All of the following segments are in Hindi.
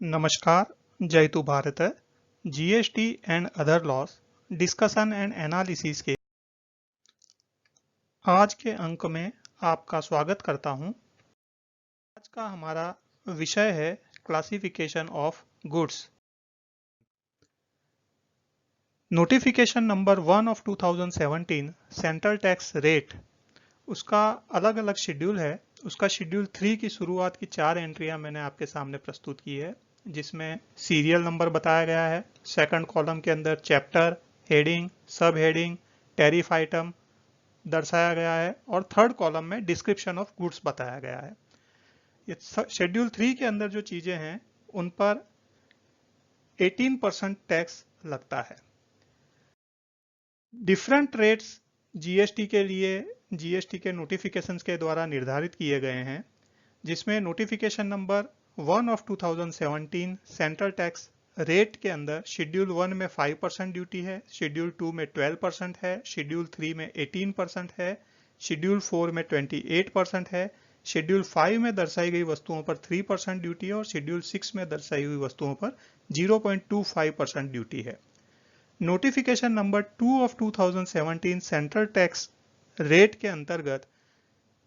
नमस्कार, जयतु Bharat GST and other laws discussion and analysis के आज के अंक में आपका स्वागत करता हूं। आज का हमारा विषय है classification of goods. Notification number 1 of 2017 central tax rate, उसका अलग अलग शेड्यूल है। उसका शेड्यूल 3 की शुरुआत की 4 एंट्रियां मैंने आपके सामने प्रस्तुत की है, जिसमें सीरियल नंबर बताया गया है। सेकंड कॉलम के अंदर चैप्टर, हेडिंग, सब हेडिंग, टैरिफ आइटम दर्शाया गया है और थर्ड कॉलम में डिस्क्रिप्शन ऑफ गुड्स बताया गया है। ये शेड्यूल 3 के अंदर जो चीजें हैं उन पर 18% टैक्स लगता है। डिफरेंट रेट्स जीएसटी के लिए जीएसटी के नोटिफिकेशंस के द्वारा निर्धारित किए गए हैं, जिसमें notification number 1 of 2017 central tax rate के अंदर शेड्यूल 1 में 5% ड्यूटी है, शेड्यूल 2 में 12% है, शेड्यूल 3 में 18% है, शेड्यूल 4 में 28% है, शेड्यूल 5 में दर्शाई गई वस्तुओं पर 3% ड्यूटी है और शेड्यूल 6 में दर्शाई हुई वस्तुओं पर 0.25% ड्यूटी है। Notification number 2 of 2017 central tax rate के अंतर्गत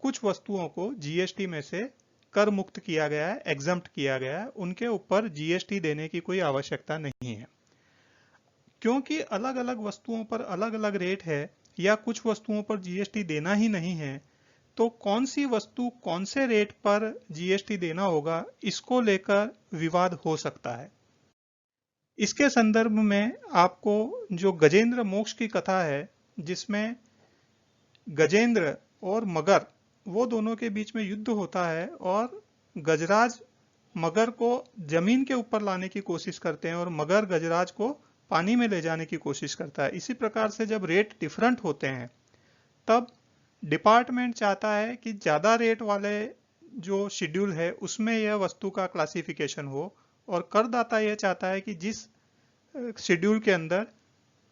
कुछ वस्तुओं को जीएसटी में से कर मुक्त किया गया है, एग्जम्प्ट किया गया है। उनके ऊपर जीएसटी देने की कोई आवश्यकता नहीं है। क्योंकि अलग अलग वस्तुओं पर अलग अलग रेट है या कुछ वस्तुओं पर जीएसटी देना ही नहीं है, तो कौन सी वस्तु कौन से रेट पर जीएसटी देना होगा, इसको लेकर विवाद हो सकता है। इसके संदर्भ में आपको जो गजेंद्र मोक्ष की कथा है, जिसमें गजेंद्र और मगर वो दोनों के बीच में युद्ध होता है और गजराज मगर को जमीन के ऊपर लाने की कोशिश करते हैं और मगर गजराज को पानी में ले जाने की कोशिश करता है। इसी प्रकार से जब रेट डिफरेंट होते हैं तब डिपार्टमेंट चाहता है कि ज्यादा रेट वाले जो शेड्यूल है उसमें यह वस्तु का क्लासिफिकेशन हो, और करदाता यह चाहता है कि जिस शेड्यूल के अंदर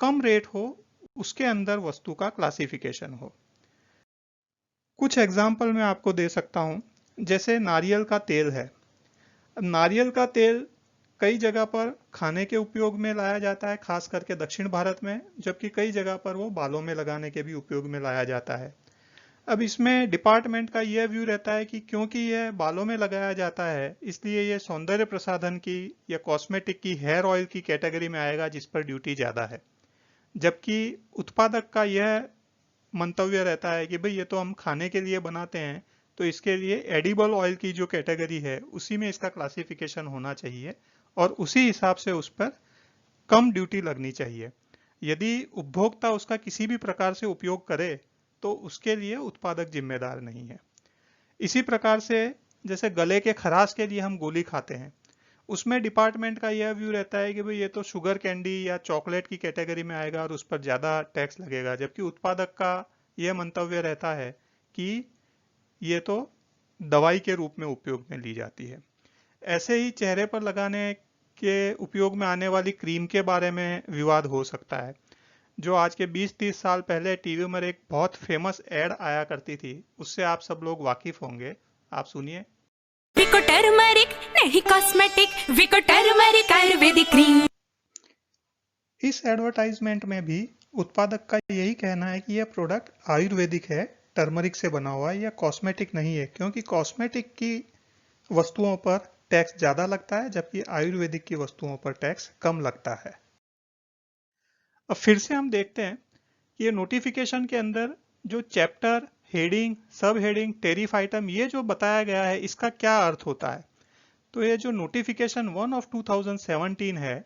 कम रेट हो उसके अंदर वस्तु का क्लासिफिकेशन हो। कुछ एग्जाम्पल मैं आपको दे सकता हूं, जैसे नारियल का तेल है। नारियल का तेल कई जगह पर खाने के उपयोग में लाया जाता है, खास करके दक्षिण भारत में, जबकि कई जगह पर वो बालों में लगाने के भी उपयोग में लाया जाता है। अब इसमें डिपार्टमेंट का यह व्यू रहता है कि क्योंकि यह बालों में लगाया जाता है, इसलिए यह सौंदर्य प्रसाधन की या कॉस्मेटिक की, हेयर ऑयल की कैटेगरी में आएगा, जिस पर ड्यूटी ज्यादा है। जबकि उत्पादक का यह मंतव्य रहता है कि भाई ये तो हम खाने के लिए बनाते हैं, तो इसके लिए एडिबल ऑयल की जो कैटेगरी है उसी में इसका क्लासिफिकेशन होना चाहिए और उसी हिसाब से उस पर कम ड्यूटी लगनी चाहिए। यदि उपभोक्ता उसका किसी भी प्रकार से उपयोग करे तो उसके लिए उत्पादक जिम्मेदार नहीं है। इसी प्रकार से जैसे गले के खराश के लिए हम गोली खाते हैं, उसमें डिपार्टमेंट का यह व्यू रहता है कि भाई ये तो शुगर कैंडी या चॉकलेट की कैटेगरी में आएगा और उस पर ज्यादा टैक्स लगेगा, जबकि उत्पादक का यह मंतव्य रहता है कि ये तो दवाई के रूप में उपयोग में ली जाती है। ऐसे ही चेहरे पर लगाने के उपयोग में आने वाली क्रीम के बारे में विवाद हो सकता है, जो आज के 20-30 साल पहले टीवी में एक बहुत फेमस एड आया करती थी, उससे आप सब लोग वाकिफ होंगे। आप सुनिए। विको टर्मरिक नहीं cosmetic, Vicco turmeric Ayurvedic cream. इस एडवर्टाइजमेंट में भी उत्पादक का यही कहना है कि यह प्रोडक्ट आयुर्वेदिक है, टर्मरिक से बना हुआ है, या कॉस्मेटिक नहीं है, क्योंकि कॉस्मेटिक की वस्तुओं पर टैक्स ज्यादा लगता है जबकि आयुर्वेदिक की वस्तुओं पर टैक्स कम लगता है। अब फिर से हम देखते हैं कि ये नोटिफिकेशन के अंदर जो चैप्टर, हेडिंग, सब हेडिंग, टैरिफ आइटम, ये जो बताया गया है, इसका क्या अर्थ होता है। तो ये जो नोटिफिकेशन 1 ऑफ 2017 है,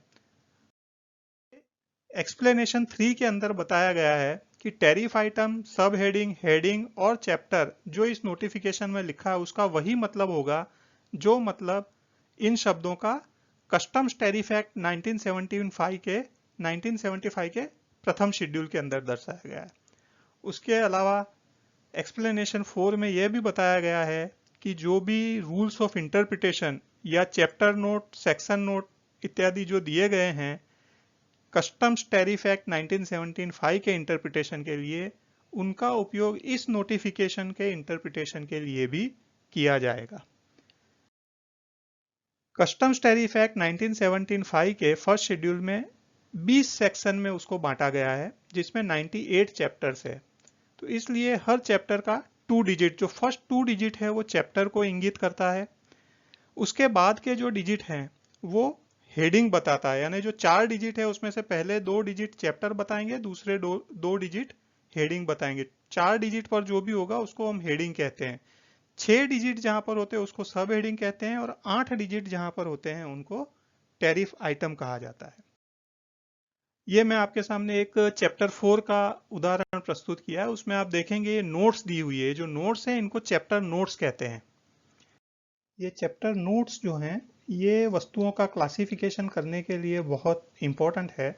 एक्सप्लेनेशन 3 के अंदर बताया गया है कि टैरिफ आइटम, सब हेडिंग, हेडिंग और चैप्टर जो इस नोटिफिकेशन में लिखा है उसका वही मतलब होगा जो मतलब इन शब्दों का कस्टम्स टैरिफ एक्ट 1975 के प्रथम शेड्यूल के अंदर दर्शाया गया है। उसके अलावा एक्सप्लेनेशन 4 में यह भी बताया गया है कि जो भी रूल्स ऑफ इंटरप्रिटेशन या चैप्टर नोट, सेक्शन नोट इत्यादि जो दिए गए हैं कस्टम्स टैरिफ एक्ट 1975 के इंटरप्रिटेशन के लिए, उनका उपयोग इस नोटिफिकेशन के इंटरप्रिटेशन के लिए भी किया जाएगा। कस्टम्स टैरिफ एक्ट 1975 के फर्स्ट शेड्यूल में 20 सेक्शन में उसको बांटा गया है, जिसमें 98 चैप्टर्स है। तो इसलिए हर चैप्टर का 2 डिजिट, जो फर्स्ट 2 डिजिट है वो चैप्टर को इंगित करता है। उसके बाद के जो डिजिट हैं वो हेडिंग बताता है, यानी जो 4 डिजिट है उसमें से पहले 2 डिजिट चैप्टर बताएंगे, दूसरे 2 डिजिट हेडिंग बताएंगे। 4 डिजिट पर जो भी होगा उसको हम हेडिंग कहते हैं। 6 डिजिट जहां पर होते हैं उसको सब हेडिंग कहते हैं, और 8 डिजिट जहां पर होते हैं उनको टैरिफ आइटम कहा जाता है। ये मैं आपके सामने एक चैप्टर 4 का उदाहरण प्रस्तुत किया है। उसमें आप देखेंगे ये नोट्स दी हुई है। जो नोट्स हैं इनको चैप्टर नोट्स कहते हैं। ये चैप्टर नोट्स जो हैं ये वस्तुओं का क्लासिफिकेशन करने के लिए बहुत इंपॉर्टेंट है।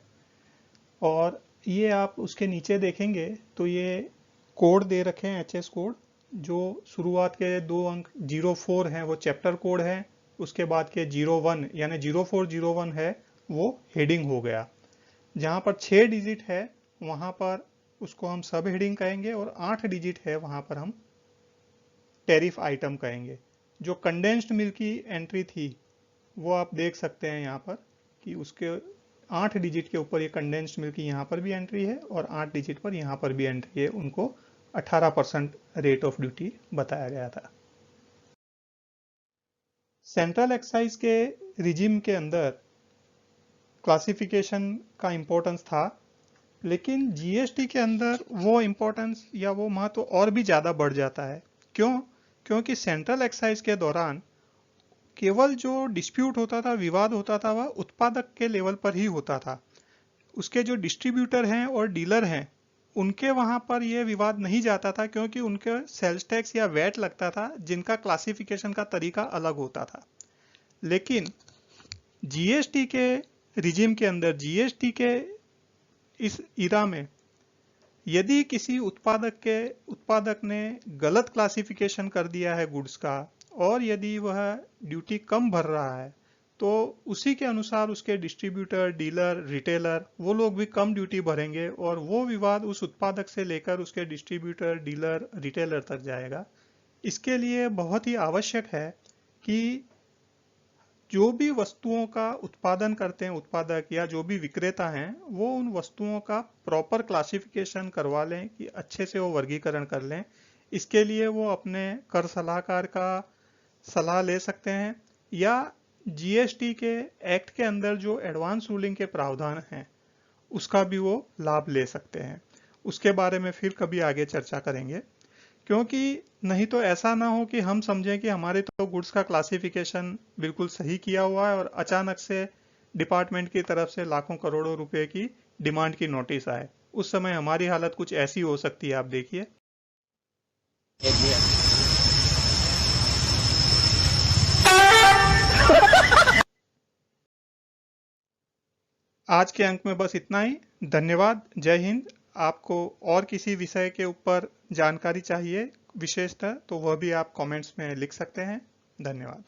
और ये आप उसके नीचे देखेंगे तो ये कोड दे रखे हैं, एचएस कोड। जो शुरुआत के 2 अंक 04 हैं वो चैप्टर कोड है। उसके बाद के 01 यानी 0401 है वो हेडिंग हो गया। जहां पर 6 डिजिट है वहां पर उसको हम सब हेडिंग कहेंगे, और 8 डिजिट है वहां पर हम टैरिफ आइटम कहेंगे। जो कंडेंस्ड मिल्क की एंट्री थी वो आप देख सकते हैं यहाँ पर कि उसके 8 डिजिट के ऊपर ये कंडेंस्ड मिल्क की यहाँ पर भी एंट्री है और 8 डिजिट पर यहाँ पर भी एंट्री है। उनको 18% रेट ऑफ ड्यूटी बताया गया था। सेंट्रल एक्साइज के रिजिम के अंदर क्लासिफिकेशन का इंपॉर्टेंस था, लेकिन जीएसटी के अंदर वो इंपॉर्टेंस या वो महत्व और भी ज़्यादा बढ़ जाता है। क्यों? क्योंकि सेंट्रल एक्साइज के दौरान केवल जो डिस्प्यूट होता था, विवाद होता था, वह उत्पादक के लेवल पर ही होता था। उसके जो डिस्ट्रीब्यूटर हैं और डीलर हैं उनके वहां पर यह विवाद नहीं जाता था, क्योंकि उनके सेल्स टैक्स या वैट लगता था जिनका क्लासिफिकेशन का तरीका अलग होता था। लेकिन जीएसटी के रिजिम के अंदर, जीएसटी के इस इरा में, यदि किसी उत्पादक ने गलत क्लासिफिकेशन कर दिया है गुड्स का, और यदि वह ड्यूटी कम भर रहा है, तो उसी के अनुसार उसके डिस्ट्रीब्यूटर, डीलर, रिटेलर वो लोग भी कम ड्यूटी भरेंगे, और वो विवाद उस उत्पादक से लेकर उसके डिस्ट्रीब्यूटर, डीलर, रिटेलर तक जाएगा। इसके लिए बहुत ही आवश्यक है कि जो भी वस्तुओं का उत्पादन करते हैं उत्पादक या जो भी विक्रेता हैं, वो उन वस्तुओं का प्रॉपर क्लासिफिकेशन करवा लें, कि अच्छे से वो वर्गीकरण कर लें। इसके लिए वो अपने कर सलाहकार का सलाह ले सकते हैं, या जीएसटी के एक्ट के अंदर जो एडवांस रूलिंग के प्रावधान हैं उसका भी वो लाभ ले सकते हैं। उसके बारे में फिर कभी आगे चर्चा करेंगे, क्योंकि नहीं तो ऐसा ना हो कि हम समझें कि हमारे तो गुड्स का क्लासिफिकेशन बिल्कुल सही किया हुआ है और अचानक से डिपार्टमेंट की तरफ से लाखों करोड़ों रुपए की डिमांड की नोटिस आए। उस समय हमारी हालत कुछ ऐसी हो सकती है, आप देखिए। आज के अंक में बस इतना ही। धन्यवाद। जय हिंद। आपको और किसी विषय के ऊपर जानकारी चाहिए विशेषतः, तो वह भी आप कमेंट्स में लिख सकते हैं। धन्यवाद।